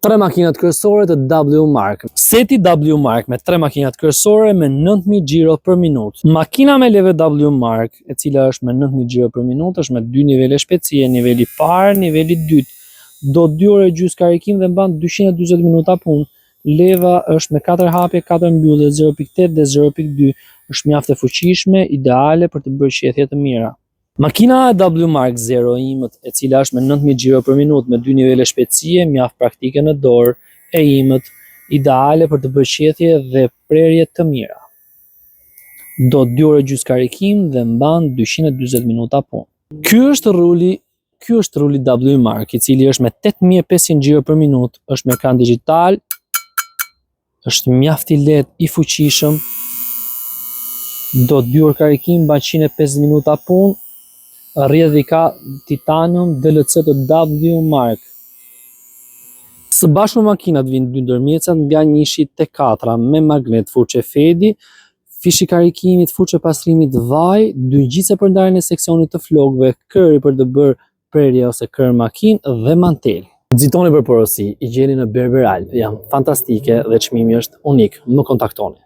3 makinat kryesore të W Mark. Seti W Mark me 3 makinat kryesore me 9000 xhiro për minutë. Makina me leve W Mark, e cila është me 9000 xhiro për minutë, është me 2 nivele shpejtësie, niveli parë, niveli dytë. Do 2 orë gjysmë karikim dhe mban 240 minuta punë. Leva është me 4 hapje, 4 mbyllje, 0.8 dhe 0.2. Është mjaft e fuqishme, ideale për të bërë qethje të mira. Makina W Mark 0 imët, e cila është me 9000 xhiro për minutë me 2 nivele shpejtësie, mjaft praktike në dorë, e imët, ideale për të bërë qethje dhe prerje të mira. Do 2 orë gjysmë karikim dhe mban 240 minuta punë. Ky është ruli W Mark, i cili është me 8500 xhiro për minutë, është me ekran digital, është mjaft i lehtë, i fuqishëm. Do 2 orë karikim, mban 150 minuta punë. Rrjedhë i ka titanium DLC të W Mark. Së bashku me makinat vijnë 2 ndërmjetësat nga 1/4 me magnet furçe Fedi, fishi karikimit, furçe pastrimit vaj, 2 ngjitse për ndarjen e seksionit të flokëve, këri për të bërë prerje ose kër makinë dhe mantel. Nxitoni për porosi, i gjeni në Berberal, janë fantastike dhe çmimi është unik. Më kontaktoni.